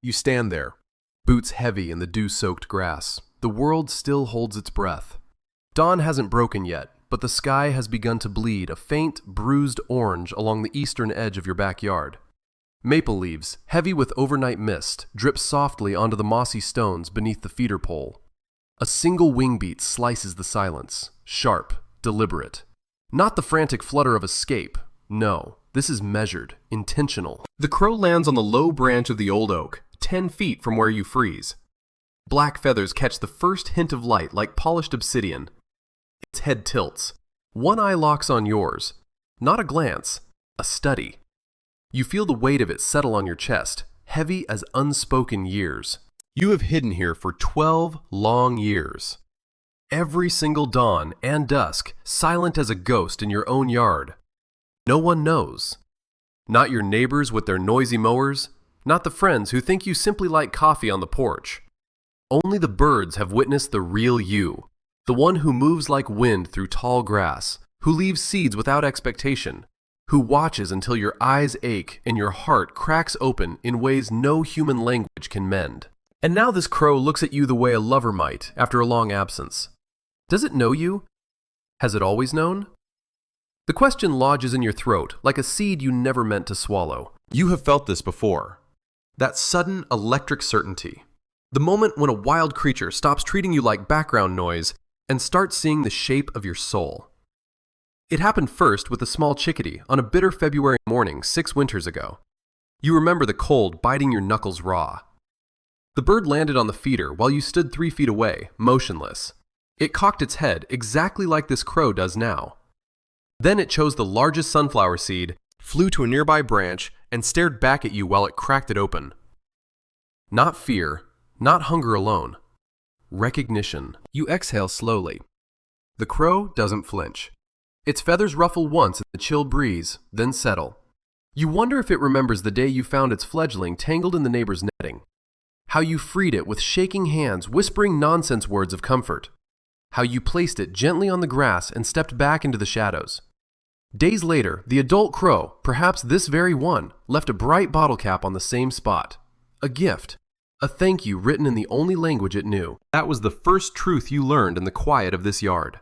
You stand there, boots heavy in the dew-soaked grass. The world still holds its breath. Dawn hasn't broken yet, but the sky has begun to bleed a faint, bruised orange along the eastern edge of your backyard. Maple leaves, heavy with overnight mist, drip softly onto the mossy stones beneath the feeder pole. A single wing beat slices the silence, sharp, deliberate. Not the frantic flutter of escape. No, this is measured, intentional. The crow lands on the low branch of the old oak, 10 feet from where you freeze. Black feathers catch the first hint of light like polished obsidian. Its head tilts. One eye locks on yours. Not a glance, a study. You feel the weight of it settle on your chest, heavy as unspoken years. You have hidden here for 12 long years. Every single dawn and dusk, silent as a ghost in your own yard. No one knows. Not your neighbors with their noisy mowers, not the friends who think you simply like coffee on the porch. Only the birds have witnessed the real you, the one who moves like wind through tall grass, who leaves seeds without expectation, who watches until your eyes ache and your heart cracks open in ways no human language can mend. And now this crow looks at you the way a lover might after a long absence. Does it know you? Has it always known? The question lodges in your throat like a seed you never meant to swallow. You have felt this before. That sudden electric certainty. The moment when a wild creature stops treating you like background noise and starts seeing the shape of your soul. It happened first with a small chickadee on a bitter February morning 6 winters ago. You remember the cold biting your knuckles raw. The bird landed on the feeder while you stood 3 feet away, motionless. It cocked its head exactly like this crow does now. Then it chose the largest sunflower seed, flew to a nearby branch, and stared back at you while it cracked it open. Not fear, not hunger alone. Recognition. You exhale slowly. The crow doesn't flinch. Its feathers ruffle once in the chill breeze, then settle. You wonder if it remembers the day you found its fledgling tangled in the neighbor's netting. How you freed it with shaking hands, whispering nonsense words of comfort. How you placed it gently on the grass and stepped back into the shadows. Days later, the adult crow, perhaps this very one, left a bright bottle cap on the same spot. A gift. A thank you written in the only language it knew. That was the first truth you learned in the quiet of this yard.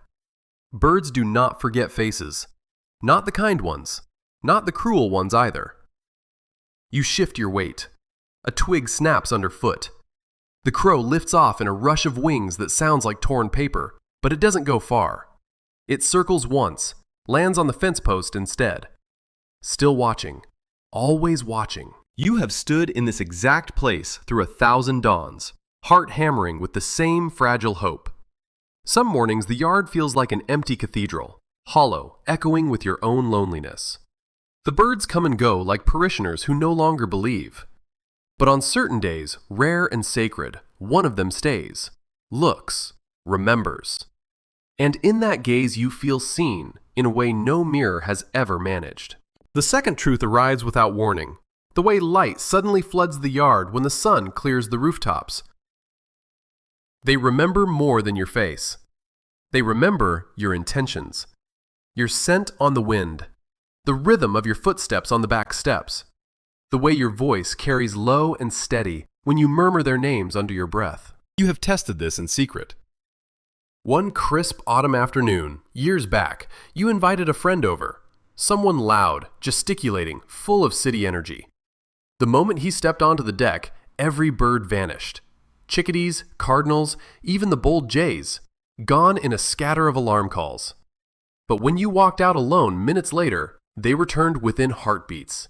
Birds do not forget faces. Not the kind ones. Not the cruel ones either. You shift your weight. A twig snaps underfoot. The crow lifts off in a rush of wings that sounds like torn paper, but it doesn't go far. It circles once, lands on the fence post instead. Still watching. Always watching. You have stood in this exact place through 1,000 dawns, heart hammering with the same fragile hope. Some mornings the yard feels like an empty cathedral, hollow, echoing with your own loneliness. The birds come and go like parishioners who no longer believe. But on certain days, rare and sacred, one of them stays, looks, remembers. And in that gaze you feel seen in a way no mirror has ever managed. The second truth arrives without warning, the way light suddenly floods the yard when the sun clears the rooftops. They remember more than your face. They remember your intentions, your scent on the wind, the rhythm of your footsteps on the back steps, the way your voice carries low and steady when you murmur their names under your breath. You have tested this in secret. One crisp autumn afternoon, years back, you invited a friend over, someone loud, gesticulating, full of city energy. The moment he stepped onto the deck, every bird vanished. Chickadees, cardinals, even the bold jays, gone in a scatter of alarm calls. But when you walked out alone minutes later, they returned within heartbeats.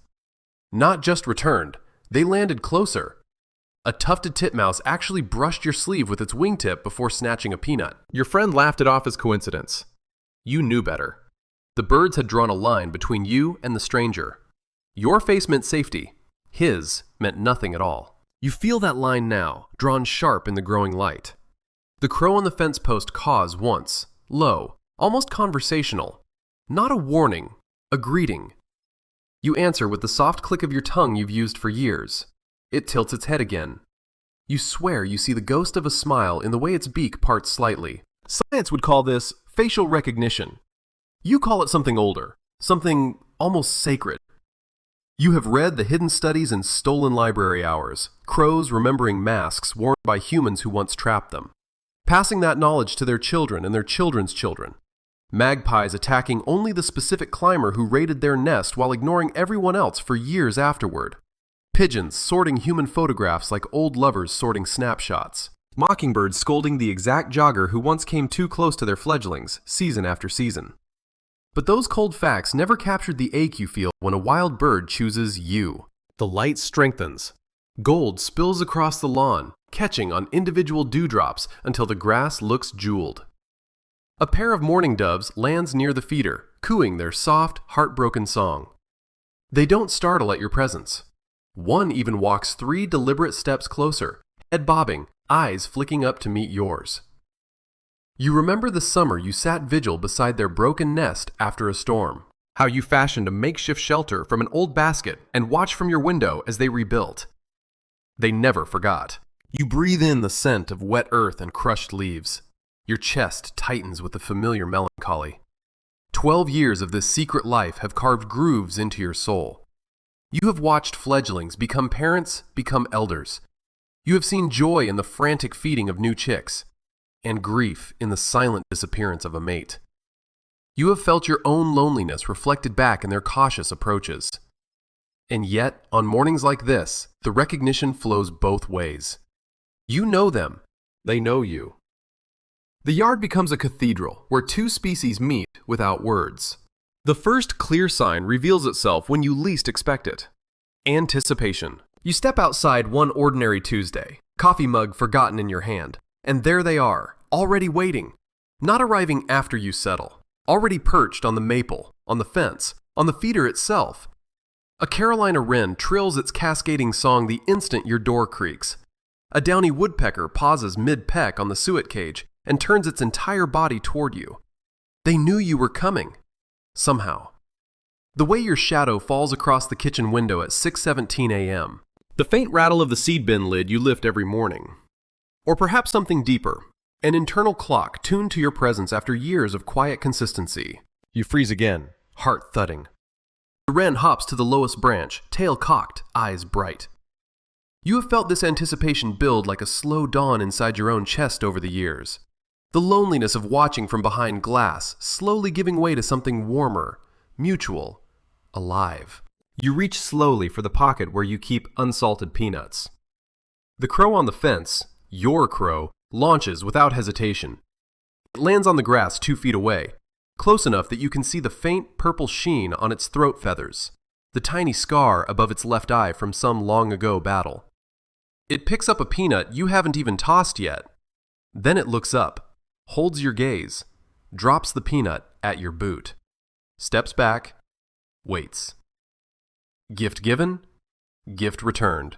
Not just returned, they landed closer. A tufted titmouse actually brushed your sleeve with its wingtip before snatching a peanut. Your friend laughed it off as coincidence. You knew better. The birds had drawn a line between you and the stranger. Your face meant safety. His meant nothing at all. You feel that line now, drawn sharp in the growing light. The crow on the fence post caws once, low, almost conversational. Not a warning, a greeting. You answer with the soft click of your tongue you've used for years. It tilts its head again. You swear you see the ghost of a smile in the way its beak parts slightly. Science would call this facial recognition. You call it something older, something almost sacred. You have read the hidden studies in stolen library hours, crows remembering masks worn by humans who once trapped them, passing that knowledge to their children and their children's children. Magpies attacking only the specific climber who raided their nest while ignoring everyone else for years afterward. Pigeons sorting human photographs like old lovers sorting snapshots. Mockingbirds scolding the exact jogger who once came too close to their fledglings, season after season. But those cold facts never captured the ache you feel when a wild bird chooses you. The light strengthens. Gold spills across the lawn, catching on individual dewdrops until the grass looks jeweled. A pair of mourning doves lands near the feeder, cooing their soft, heartbroken song. They don't startle at your presence. One even walks 3 deliberate steps closer, head bobbing, eyes flicking up to meet yours. You remember the summer you sat vigil beside their broken nest after a storm. How you fashioned a makeshift shelter from an old basket and watched from your window as they rebuilt. They never forgot. You breathe in the scent of wet earth and crushed leaves. Your chest tightens with a familiar melancholy. 12 years of this secret life have carved grooves into your soul. You have watched fledglings become parents, become elders. You have seen joy in the frantic feeding of new chicks, and grief in the silent disappearance of a mate. You have felt your own loneliness reflected back in their cautious approaches. And yet, on mornings like this, the recognition flows both ways. You know them. They know you. The yard becomes a cathedral where 2 species meet without words. The first clear sign reveals itself when you least expect it. Anticipation. You step outside one ordinary Tuesday, coffee mug forgotten in your hand, and there they are, already waiting. Not arriving after you settle, already perched on the maple, on the fence, on the feeder itself. A Carolina wren trills its cascading song the instant your door creaks. A downy woodpecker pauses mid-peck on the suet cage and turns its entire body toward you. They knew you were coming. Somehow. The way your shadow falls across the kitchen window at 6:17 a.m. The faint rattle of the seed bin lid you lift every morning. Or perhaps something deeper. An internal clock tuned to your presence after years of quiet consistency. You freeze again, heart thudding. The wren hops to the lowest branch, tail cocked, eyes bright. You have felt this anticipation build like a slow dawn inside your own chest over the years. The loneliness of watching from behind glass, slowly giving way to something warmer, mutual, alive. You reach slowly for the pocket where you keep unsalted peanuts. The crow on the fence, your crow, launches without hesitation. It lands on the grass 2 feet away, close enough that you can see the faint purple sheen on its throat feathers, the tiny scar above its left eye from some long-ago battle. It picks up a peanut you haven't even tossed yet. Then it looks up, holds your gaze, drops the peanut at your boot, steps back, waits. Gift given, gift returned.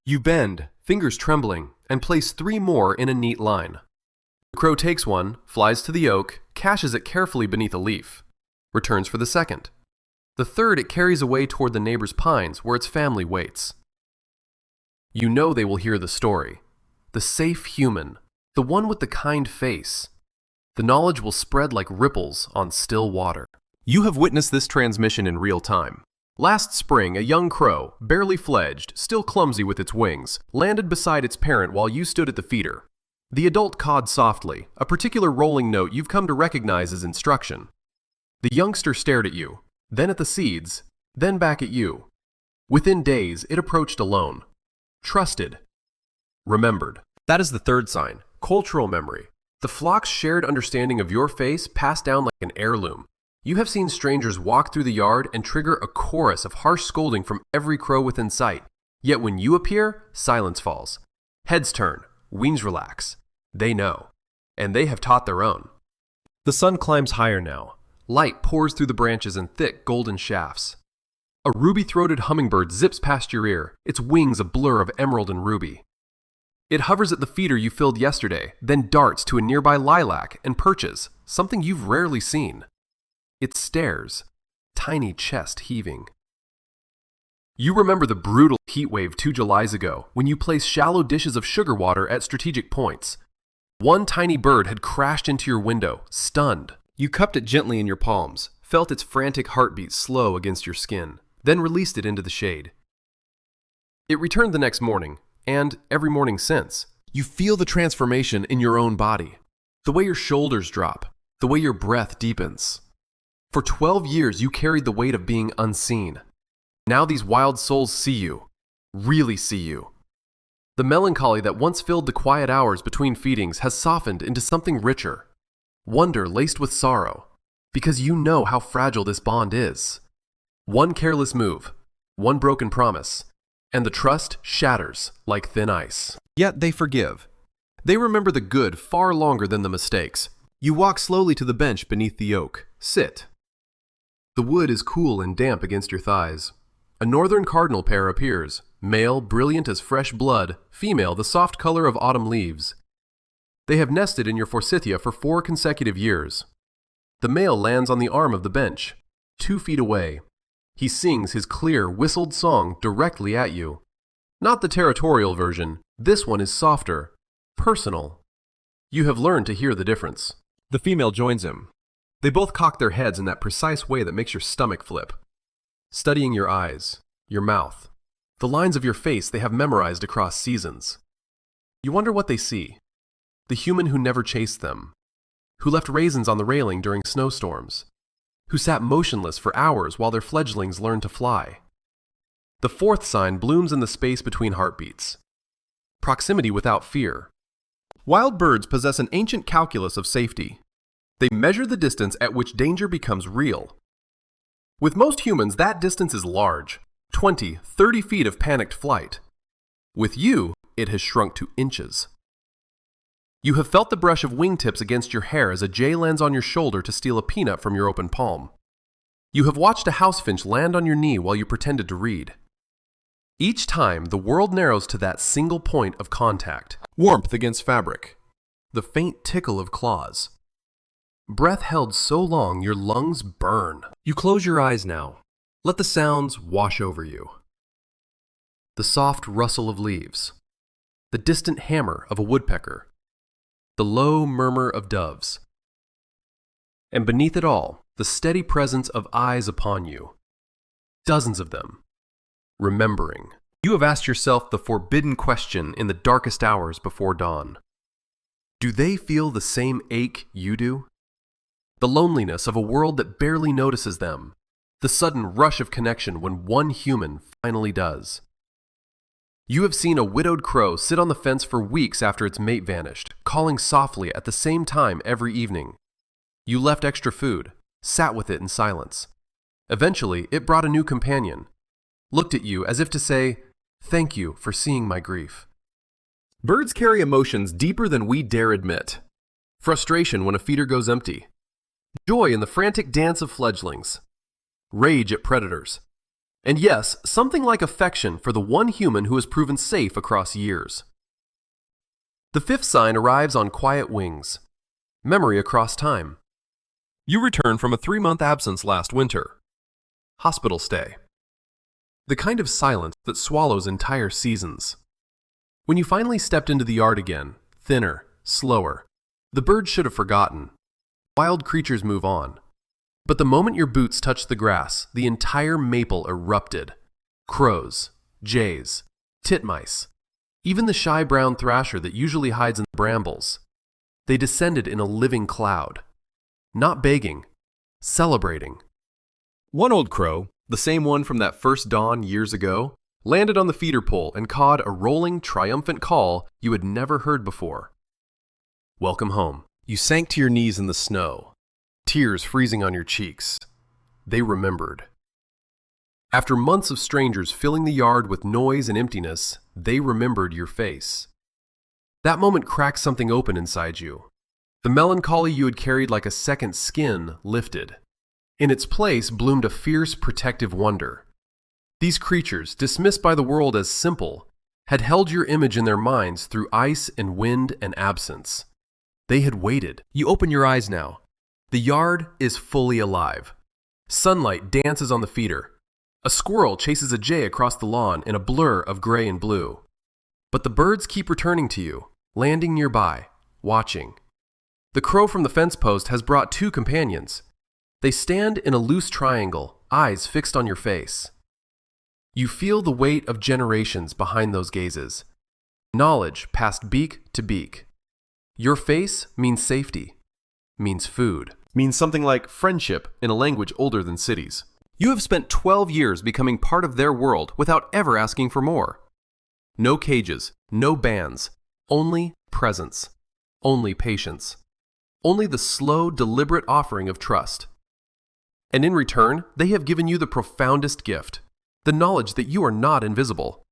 You bend, fingers trembling, and place 3 more in a neat line. The crow takes one, flies to the oak, caches it carefully beneath a leaf, returns for the second. The third it carries away toward the neighbor's pines where its family waits. You know they will hear the story. The safe human, the one with the kind face. The knowledge will spread like ripples on still water. You have witnessed this transmission in real time. Last spring, a young crow, barely fledged, still clumsy with its wings, landed beside its parent while you stood at the feeder. The adult cawed softly, a particular rolling note you've come to recognize as instruction. The youngster stared at you, then at the seeds, then back at you. Within days, it approached alone. Trusted. Remembered. That is the third sign, cultural memory. The flock's shared understanding of your face passed down like an heirloom. You have seen strangers walk through the yard and trigger a chorus of harsh scolding from every crow within sight. Yet when you appear, silence falls. Heads turn, wings relax. They know. And they have taught their own. The sun climbs higher now. Light pours through the branches in thick golden shafts. A ruby-throated hummingbird zips past your ear, its wings a blur of emerald and ruby. It hovers at the feeder you filled yesterday, then darts to a nearby lilac and perches, something you've rarely seen. It stares, tiny chest heaving. You remember the brutal heat wave 2 Julys ago when you placed shallow dishes of sugar water at strategic points. One tiny bird had crashed into your window, stunned. You cupped it gently in your palms, felt its frantic heartbeat slow against your skin. then released it into the shade. It returned the next morning, and every morning since. You feel the transformation in your own body, the way your shoulders drop, the way your breath deepens. For 12 years, you carried the weight of being unseen. Now these wild souls see you, really see you. The melancholy that once filled the quiet hours between feedings has softened into something richer, wonder laced with sorrow, because you know how fragile this bond is. One careless move, one broken promise, and the trust shatters like thin ice. Yet they forgive. They remember the good far longer than the mistakes. You walk slowly to the bench beneath the oak. Sit. The wood is cool and damp against your thighs. A northern cardinal pair appears, male brilliant as fresh blood, female the soft color of autumn leaves. They have nested in your forsythia for 4 consecutive years. The male lands on the arm of the bench, 2 feet away. He sings his clear, whistled song directly at you. Not the territorial version. This one is softer, personal. You have learned to hear the difference. The female joins him. They both cock their heads in that precise way that makes your stomach flip. Studying your eyes, your mouth, the lines of your face they have memorized across seasons. You wonder what they see. The human who never chased them, who left raisins on the railing during snowstorms, who sat motionless for hours while their fledglings learned to fly. The 4th sign blooms in the space between heartbeats. Proximity without fear. Wild birds possess an ancient calculus of safety. They measure the distance at which danger becomes real. With most humans, that distance is large, 20, 30 feet of panicked flight. With you, it has shrunk to inches. You have felt the brush of wingtips against your hair as a jay lands on your shoulder to steal a peanut from your open palm. You have watched a housefinch land on your knee while you pretended to read. Each time, the world narrows to that single point of contact. Warmth against fabric. The faint tickle of claws. Breath held so long your lungs burn. You close your eyes now. Let the sounds wash over you. The soft rustle of leaves. The distant hammer of a woodpecker. The low murmur of doves. And beneath it all, the steady presence of eyes upon you. Dozens of them. Remembering. You have asked yourself the forbidden question in the darkest hours before dawn. Do they feel the same ache you do? The loneliness of a world that barely notices them. The sudden rush of connection when one human finally does. You have seen a widowed crow sit on the fence for weeks after its mate vanished, calling softly at the same time every evening. You left extra food, sat with it in silence. Eventually, it brought a new companion, looked at you as if to say, "Thank you for seeing my grief." Birds carry emotions deeper than we dare admit. Frustration when a feeder goes empty. Joy in the frantic dance of fledglings. Rage at predators. And yes, something like affection for the one human who has proven safe across years. The 5th sign arrives on quiet wings. Memory across time. You return from a 3-month absence last winter. Hospital stay. The kind of silence that swallows entire seasons. When you finally stepped into the yard again, thinner, slower, the birds should have forgotten. Wild creatures move on. But the moment your boots touched the grass, the entire maple erupted. Crows, jays, titmice, even the shy brown thrasher that usually hides in the brambles. They descended in a living cloud. Not begging, celebrating. One old crow, the same one from that first dawn years ago, landed on the feeder pole and cawed a rolling, triumphant call you had never heard before. Welcome home. You sank to your knees in the snow, tears freezing on your cheeks. They remembered. After months of strangers filling the yard with noise and emptiness, they remembered your face. That moment cracked something open inside you. The melancholy you had carried like a second skin lifted. In its place bloomed a fierce, protective wonder. These creatures, dismissed by the world as simple, had held your image in their minds through ice and wind and absence. They had waited. You open your eyes now. The yard is fully alive. Sunlight dances on the feeder. A squirrel chases a jay across the lawn in a blur of gray and blue. But the birds keep returning to you, landing nearby, watching. The crow from the fence post has brought 2 companions. They stand in a loose triangle, eyes fixed on your face. You feel the weight of generations behind those gazes. Knowledge passed beak to beak. Your face means safety, means food, means something like friendship in a language older than cities. You have spent 12 years becoming part of their world without ever asking for more. No cages, no bands, only presence, only patience, only the slow, deliberate offering of trust. And in return, they have given you the profoundest gift, the knowledge that you are not invisible,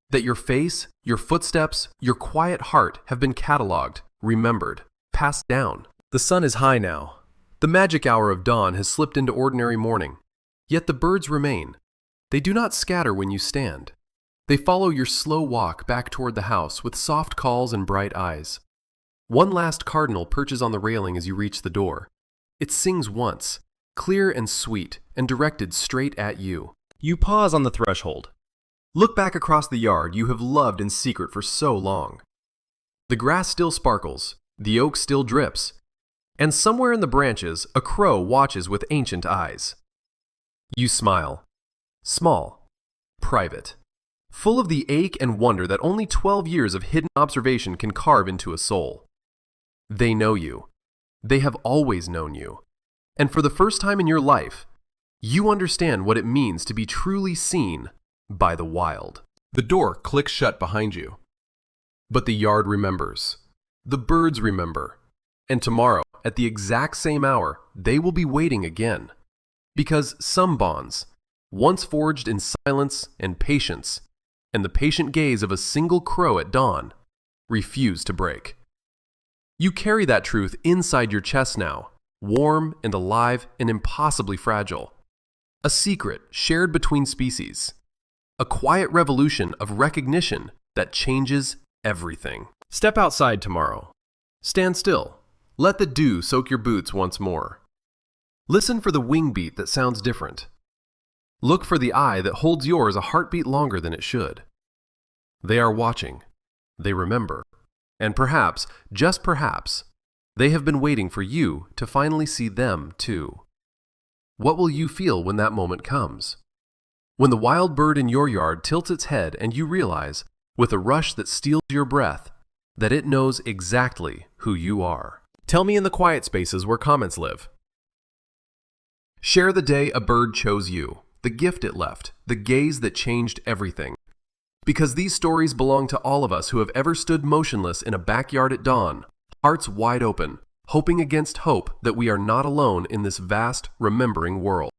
that your face, your footsteps, your quiet heart have been cataloged, remembered, passed down. The sun is high now. The magic hour of dawn has slipped into ordinary morning. Yet the birds remain. They do not scatter when you stand. They follow your slow walk back toward the house with soft calls and bright eyes. One last cardinal perches on the railing as you reach the door. It sings once, clear and sweet, and directed straight at you. You pause on the threshold. Look back across the yard you have loved in secret for so long. The grass still sparkles, the oak still drips, and somewhere in the branches a crow watches with ancient eyes. You smile. Small, private, full of the ache and wonder that only 12 years of hidden observation can carve into a soul. They know you. They have always known you. And for the first time in your life, you understand what it means to be truly seen by the wild. The door clicks shut behind you. But the yard remembers. The birds remember. And tomorrow, at the exact same hour, they will be waiting again. Because some bonds, once forged in silence and patience, and the patient gaze of a single crow at dawn, refuse to break. You carry that truth inside your chest now, warm and alive and impossibly fragile. A secret shared between species. A quiet revolution of recognition that changes everything. Step outside tomorrow. Stand still. Let the dew soak your boots once more. Listen for the wing beat that sounds different. Look for the eye that holds yours a heartbeat longer than it should. They are watching. They remember. And perhaps, just perhaps, they have been waiting for you to finally see them too. What will you feel when that moment comes? When the wild bird in your yard tilts its head and you realize, with a rush that steals your breath, that it knows exactly who you are. Tell me in the quiet spaces where comments live. Share the day a bird chose you, the gift it left, the gaze that changed everything. Because these stories belong to all of us who have ever stood motionless in a backyard at dawn, hearts wide open, hoping against hope that we are not alone in this vast, remembering world.